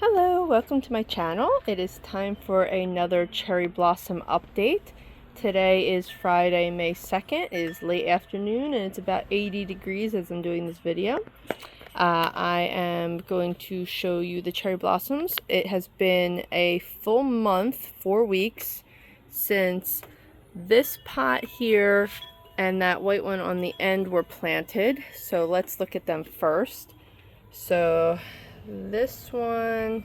Hello, welcome to my channel. It is time for another cherry blossom update. Today is Friday, May 2nd. It is late afternoon and it's about 80 degrees as I'm doing this video. I am going to show you the cherry blossoms. It has been a full month, 4 weeks, since this pot here and that white one on the end were planted. So let's look at them first. So this one,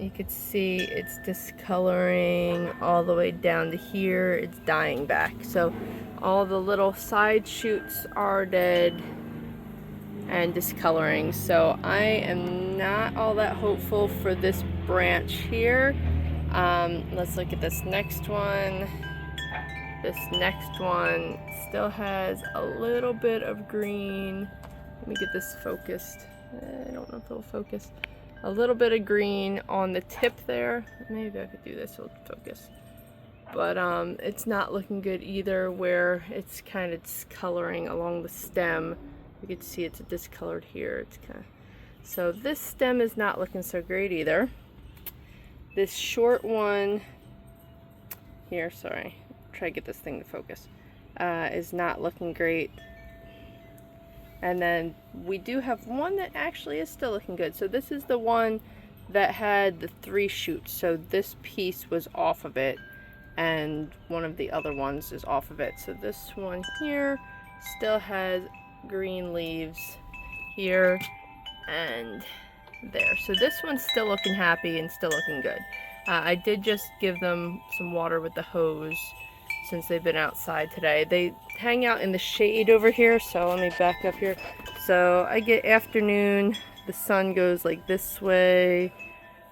you could see it's discoloring all the way down to here. It's dying back. So all the little side shoots are dead and discoloring. So I am not all that hopeful for this branch here. Let's look at this next one. This next one still has a little bit of green. Let me get this focused. I don't know if it'll focus. A little bit of green on the tip there. Maybe I could do this, it'll focus. But it's not looking good either, where it's kind of discoloring along the stem. You can see it's discolored here. It's kind of... So this stem is not looking so great either. This short one here, sorry, try to get this thing to focus, is not looking great. And then we do have one that actually is still looking good. So this is the one that had the 3 shoots. So this piece was off of it and one of the other ones is off of it. So this one here still has green leaves here and there. So this one's still looking happy and still looking good. I did just give them some water with the hose since they've been outside today. They hang out in the shade over here, so let me back up here. So I get afternoon, the sun goes like this way.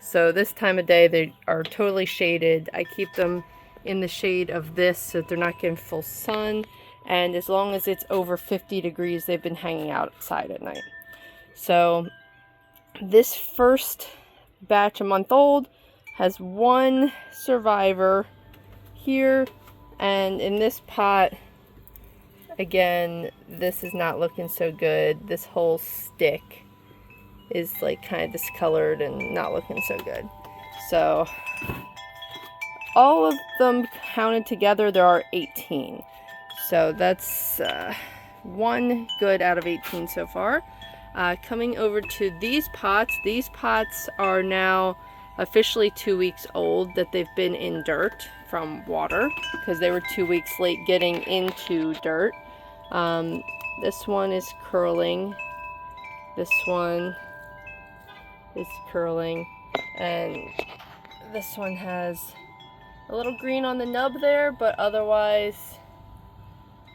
So this time of day they are totally shaded. I keep them in the shade of this so that they're not getting full sun. And as long as it's over 50 degrees, they've been hanging outside at night. So this first batch, a month old, has 1 survivor here. And in this pot, again, this is not looking so good. This whole stick is like kind of discolored and not looking so good. So all of them counted together, there are 18. So that's 1 good out of 18 so far. Coming over to these pots are now officially 2 weeks old that they've been in dirt from water because they were 2 weeks late getting into dirt. This one is curling. This one is curling. And this one has a little green on the nub there, but otherwise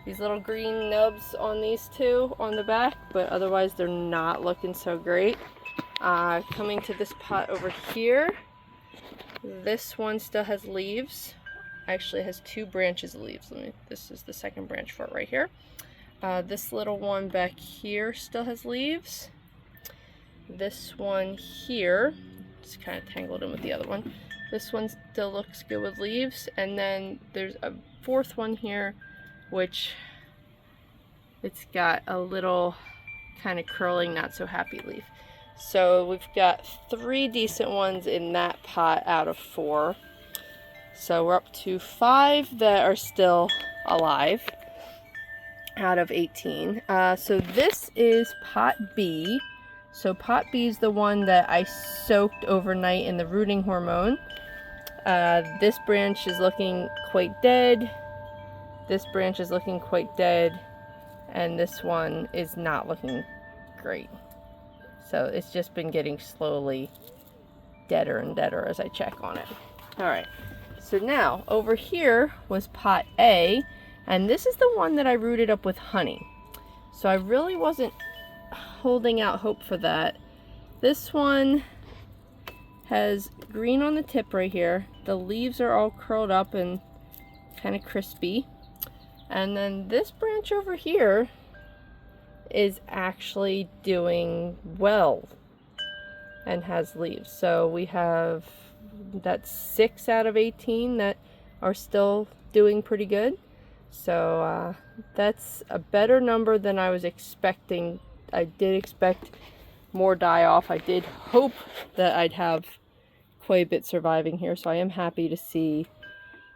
these little green nubs on these 2 on the back, but otherwise they're not looking so great. Coming to this pot over here, this one still has leaves. Actually, it has 2 branches of leaves. This is the second branch for it right here. This little one back here still has leaves. This one here, just kind of tangled in with the other one. This one still looks good with leaves. And then there's a 4th one here, which it's got a little kind of curling, not so happy leaf. So we've got 3 decent ones in that pot out of 4. So we're up to 5 that are still alive out of 18. So this is pot B. So pot B is the one that I soaked overnight in the rooting hormone. This branch is looking quite dead. This branch is looking quite dead. And this one is not looking great. So it's just been getting slowly deader and deader as I check on it. Alright, so now over here was pot A, and this is the one that I rooted up with honey. So I really wasn't holding out hope for that. This one has green on the tip right here. The leaves are all curled up and kind of crispy. And then this branch over here is actually doing well and has leaves. So we have that 6 out of 18 that are still doing pretty good. So that's a better number than I was expecting. I did expect more die off. I did hope that I'd have quite a bit surviving here, so I am happy to see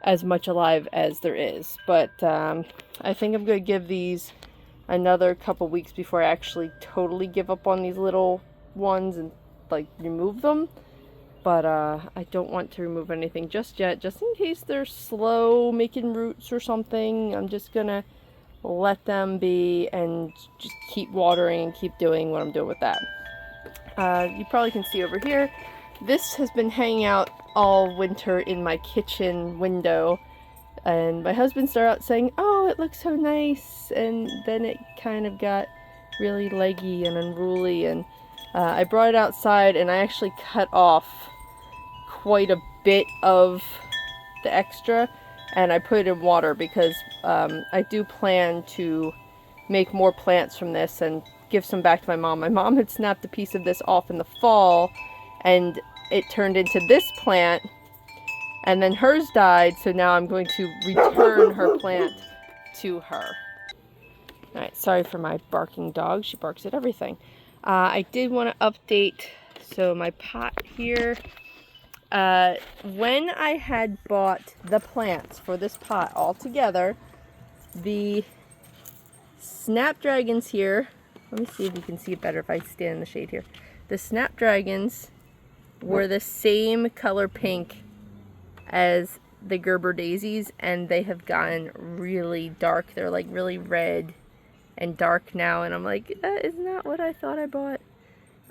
as much alive as there is. But I think I'm going to give these another couple weeks before I actually totally give up on these little ones and like remove them. But I don't want to remove anything just yet, just in case they're slow making roots or something. I'm just gonna let them be and just keep watering and keep doing what I'm doing with that. You probably can see over here, this has been hanging out all winter in my kitchen window, and my husband started out saying, "Oh, it looks so nice," and then it kind of got really leggy and unruly, and I brought it outside and I actually cut off quite a bit of the extra and I put it in water because I do plan to make more plants from this and give some back to my mom. My mom had snapped a piece of this off in the fall and it turned into this plant, and then hers died, so now I'm going to return her plant to her. Alright, sorry for my barking dog. She barks at everything. I did want to update, so my pot here, when I had bought the plants for this pot all together, the snapdragons here, let me see if you can see it better if I stand in the shade here. The snapdragons were the same color pink as the Gerber daisies, and they have gotten really dark. They're like really red and dark now, and I'm like, that is not what I thought I bought.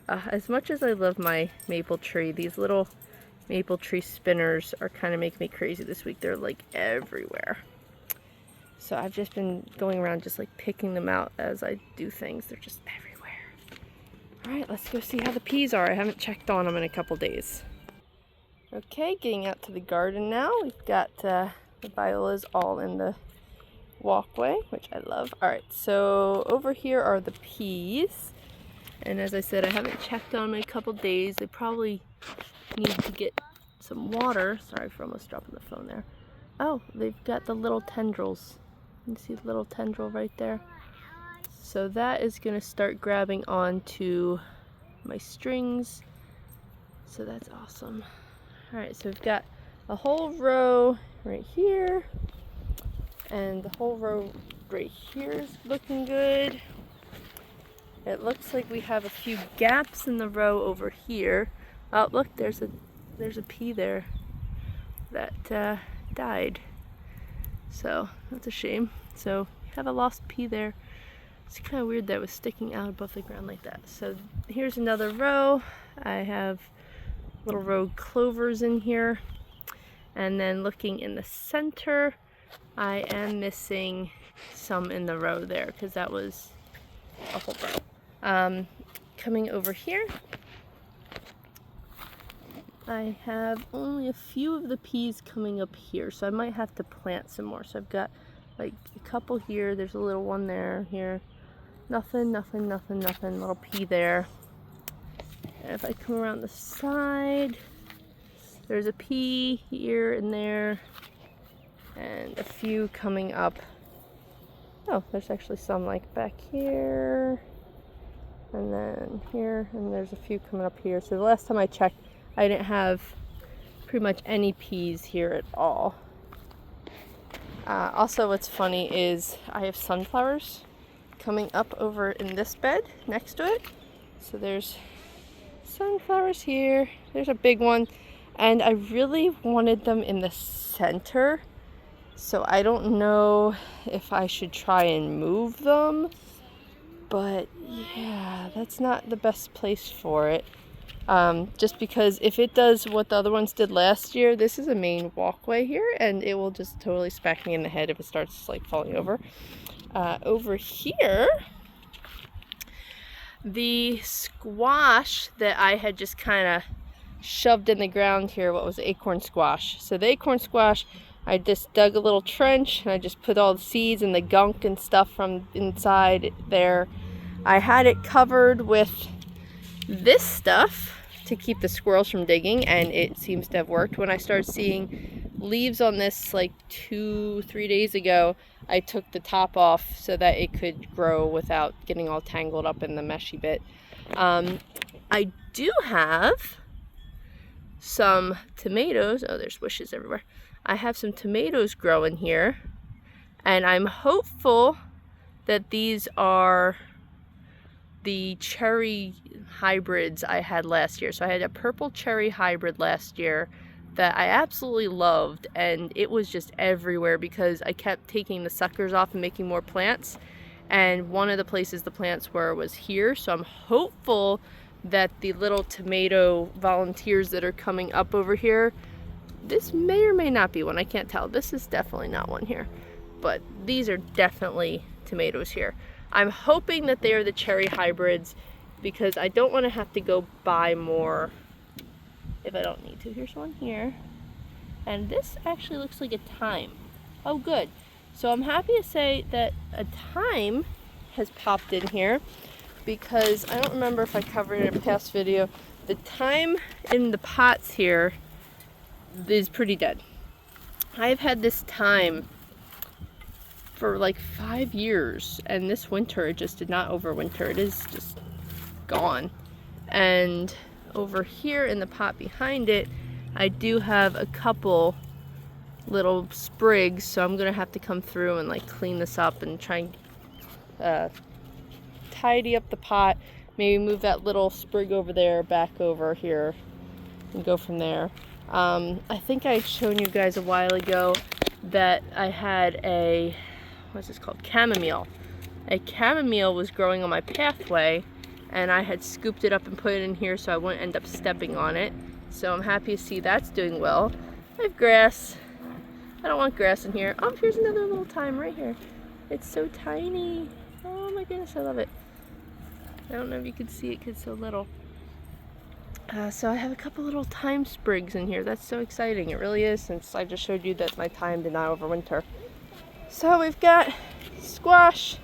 As much as I love my maple tree, these little maple tree spinners are kind of making me crazy this week. They're like everywhere. So I've just been going around just like picking them out as I do things. They're just everywhere. Alright, let's go see how the peas are. I haven't checked on them in a couple days. Okay, getting out to the garden now. We've got the violas all in the walkway, which I love. Alright, so over here are the peas. And as I said, I haven't checked on them in a couple days. They probably need to get some water. Sorry for almost dropping the phone there. Oh, they've got the little tendrils. You can see the little tendril right there. So that is going to start grabbing onto my strings. So that's awesome. Alright, so we've got a whole row right here. And the whole row right here is looking good. It looks like we have a few gaps in the row over here. Oh, look, there's a pea there that died. So that's a shame. So we have a lost pea there. It's kind of weird that it was sticking out above the ground like that. So here's another row. I have little row clovers in here. And then looking in the center, I am missing some in the row there because that was a whole row. Coming over here, I have only a few of the peas coming up here, so I might have to plant some more. So I've got like a couple here, there's a little one there, here. Nothing, little pea there. And if I come around the side, there's a pea here and there, and a few coming up. Oh, there's actually some like back here, and then here, and there's a few coming up here. So the last time I checked, I didn't have pretty much any peas here at all. Also, what's funny is I have sunflowers coming up over in this bed next to it. So there's sunflowers here. There's a big one. And I really wanted them in the center. So I don't know if I should try and move them. But yeah, that's not the best place for it. Just because if it does what the other ones did last year, this is a main walkway here, and it will just totally smack me in the head if it starts like falling over. Over here, the squash that I had just kind of shoved in the ground here, what was acorn squash. So the acorn squash, I just dug a little trench and I just put all the seeds and the gunk and stuff from inside there. I had it covered with this stuff to keep the squirrels from digging, and it seems to have worked. When I started seeing leaves on this like 2-3 days ago, I took the top off so that it could grow without getting all tangled up in the meshy bit. I do have some tomatoes. Oh, there's bushes everywhere. I have some tomatoes growing here, and I'm hopeful that these are the cherry hybrids I had last year. So I had a purple cherry hybrid last year that I absolutely loved, and it was just everywhere because I kept taking the suckers off and making more plants, and one of the places the plants were was here. So I'm hopeful that the little tomato volunteers that are coming up over here, this may or may not be one, I can't tell. This is definitely not one here, but these are definitely tomatoes here. I'm hoping that they are the cherry hybrids because I don't want to have to go buy more if I don't need to. Here's one here. And this actually looks like a thyme. Oh, good. So I'm happy to say that a thyme has popped in here because I don't remember if I covered it in a past video. The thyme in the pots here is pretty dead. I've had this thyme for like 5 years, and this winter it just did not overwinter. It is just gone. And over here in the pot behind it, I do have a couple little sprigs, so I'm gonna have to come through and like clean this up and try and tidy up the pot, maybe move that little sprig over there back over here and go from there. I think I had shown you guys a while ago that I had a, what's this called? Chamomile. A chamomile was growing on my pathway, and I had scooped it up and put it in here so I wouldn't end up stepping on it. So I'm happy to see that's doing well. I have grass. I don't want grass in here. Oh, here's another little thyme right here. It's so tiny. Oh my goodness, I love it. I don't know if you can see it because it's so little. So I have a couple little thyme sprigs in here. That's so exciting. It really is, since I just showed you that my thyme did not overwinter. So we've got squash,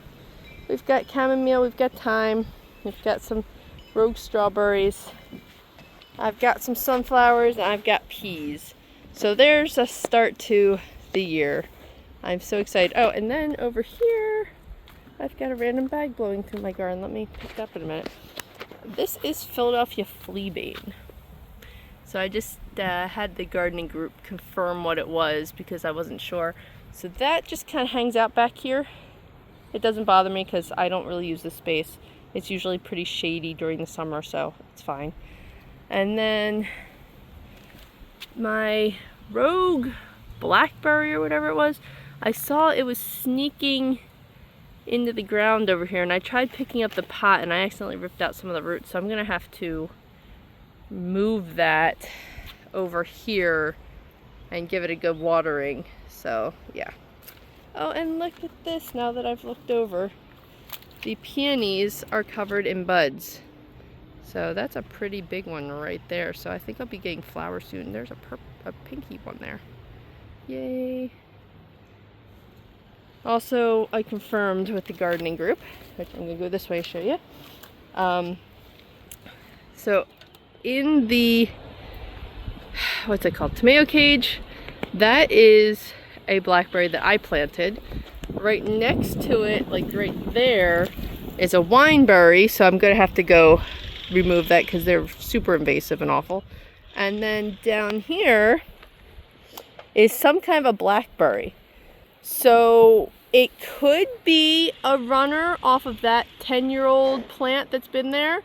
we've got chamomile, we've got thyme, we've got some rogue strawberries, I've got some sunflowers, and I've got peas. So there's a start to the year. I'm so excited. Oh, and then over here, I've got a random bag blowing through my garden. Let me pick it up in a minute. This is Philadelphia fleabane. So I just had the gardening group confirm what it was because I wasn't sure. So that just kind of hangs out back here. It doesn't bother me because I don't really use this space. It's usually pretty shady during the summer, so it's fine. And then my rogue blackberry or whatever it was, I saw it was sneaking into the ground over here, and I tried picking up the pot and I accidentally ripped out some of the roots, so I'm gonna have to move that over here and give it a good watering. So yeah. Oh, and look at this, now that I've looked over, the peonies are covered in buds. So that's a pretty big one right there. So I think I'll be getting flowers soon. There's a pinky one there. Yay. Also, I confirmed with the gardening group, which I'm gonna go this way and show you. So in the, what's it called? Tomato cage, that is a blackberry that I planted. Right next to it, like right there, is a wineberry. So I'm gonna have to go remove that because they're super invasive and awful. And then down here is some kind of a blackberry. So it could be a runner off of that 10-year-old plant that's been there,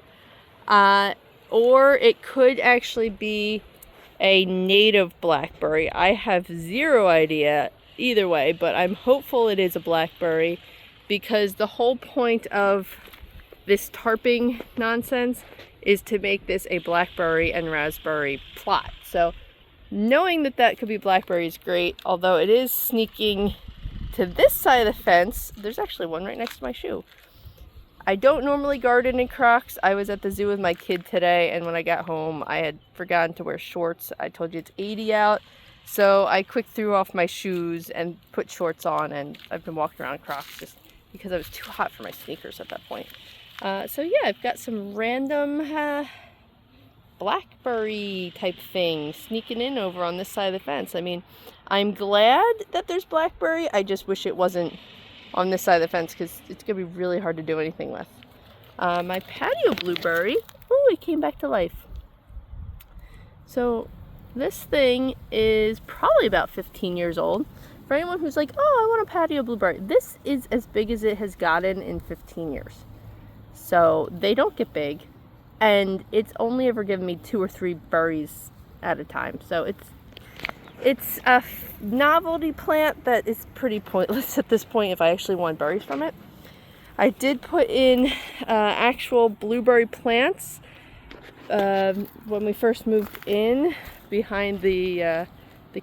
or it could actually be a native blackberry. I have zero idea either way, but I'm hopeful it is a blackberry because the whole point of this tarping nonsense is to make this a blackberry and raspberry plot. So knowing that that could be blackberry is great, although it is sneaking to this side of the fence. There's actually one right next to my shoe. I don't normally garden in Crocs. I was at the zoo with my kid today, and when I got home, I had forgotten to wear shorts. I told you it's 80 out, so I quick threw off my shoes and put shorts on, and I've been walking around in Crocs just because I was too hot for my sneakers at that point. So yeah, I've got some random blackberry type thing sneaking in over on this side of the fence. I mean, I'm glad that there's blackberry. I just wish it wasn't on this side of the fence because it's gonna be really hard to do anything with. My patio blueberry, oh, it came back to life. So this thing is probably about 15 years old. For anyone who's like, oh, I want a patio blueberry, this is as big as it has gotten in 15 years. So they don't get big, and it's only ever given me 2 or 3 berries at a time. So it's a novelty plant that is pretty pointless at this point if I actually want berries from it. I did put in actual blueberry plants when we first moved in behind the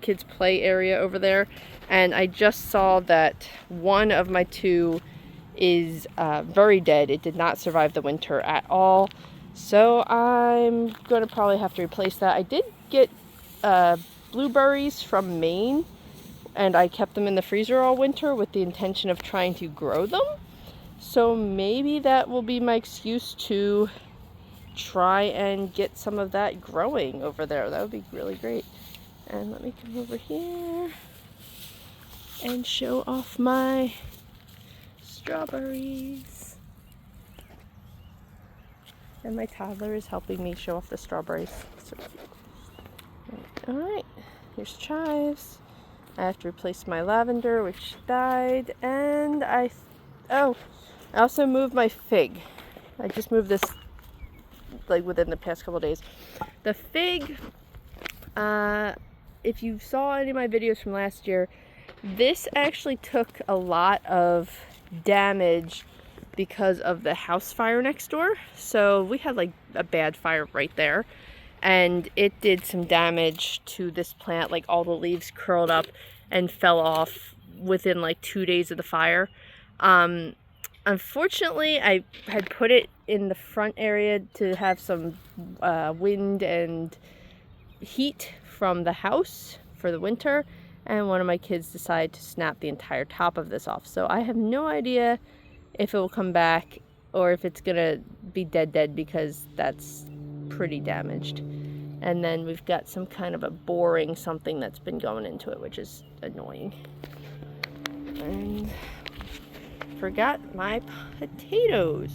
kids' play area over there, and I just saw that one of my 2 is very dead. It did not survive the winter at all, so I'm going to probably have to replace that. I did get blueberries from Maine, and I kept them in the freezer all winter with the intention of trying to grow them. So maybe that will be my excuse to try and get some of that growing over there. That would be really great. And let me come over here and show off my strawberries. And my toddler is helping me show off the strawberries. So, alright, here's chives. I have to replace my lavender, which died, and I also moved my fig. I just moved this like within the past couple of days. The fig, if you saw any of my videos from last year, this actually took a lot of damage because of the house fire next door. So we had like a bad fire right there, and it did some damage to this plant. Like all the leaves curled up and fell off within like 2 days of the fire. Unfortunately, I had put it in the front area to have some wind and heat from the house for the winter, and one of my kids decided to snap the entire top of this off. So I have no idea if it will come back or if it's gonna be dead because that's pretty damaged. And then we've got some kind of a boring something that's been going into it, which is annoying. And forgot my potatoes.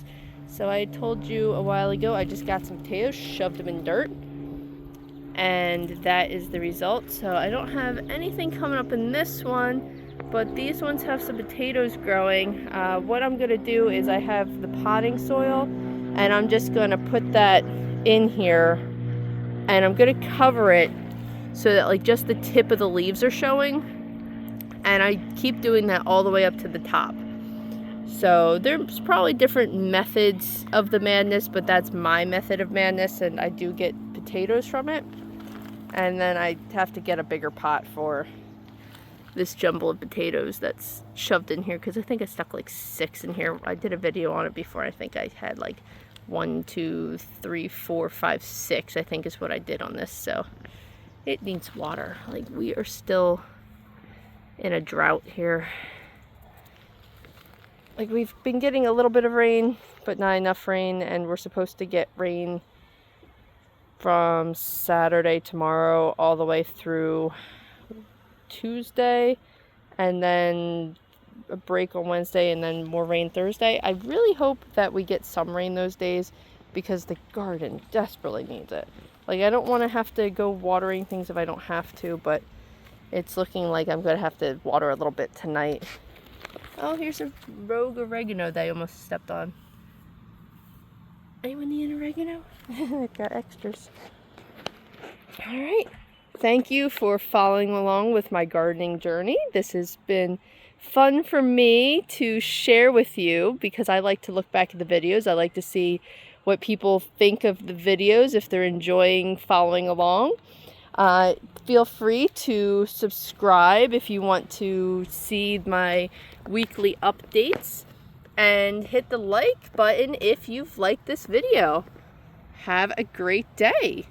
So I told you a while ago I just got some potatoes, shoved them in dirt, and that is the result. So I don't have anything coming up in this one, but these ones have some potatoes growing. What I'm gonna do is I have the potting soil, and I'm just gonna put that in here, and I'm gonna cover it so that like just the tip of the leaves are showing, and I keep doing that all the way up to the top. So there's probably different methods of the madness, but that's my method of madness, and I do get potatoes from it. And then I have to get a bigger pot for this jumble of potatoes that's shoved in here, because I think I stuck like 6 in here. I did a video on it before. I think I had like 1, 2, 3, 4, 5, 6, I think is what I did on this. So it needs water. Like, we are still in a drought here. Like, we've been getting a little bit of rain, but not enough rain, and we're supposed to get rain from Saturday, tomorrow, all the way through Tuesday, and then a break on Wednesday, and then more rain Thursday. I really hope that we get some rain those days, because the garden desperately needs it. Like, I don't want to have to go watering things if I don't have to, but it's looking like I'm going to have to water a little bit tonight. Oh, here's a rogue oregano that I almost stepped on. Anyone need an oregano? I've got extras. Alright. Thank you for following along with my gardening journey. This has been fun for me to share with you, because I like to look back at the videos. I like to see what people think of the videos, if they're enjoying following along. Feel free to subscribe if you want to see my weekly updates, and hit the like button if you've liked this video. Have a great day.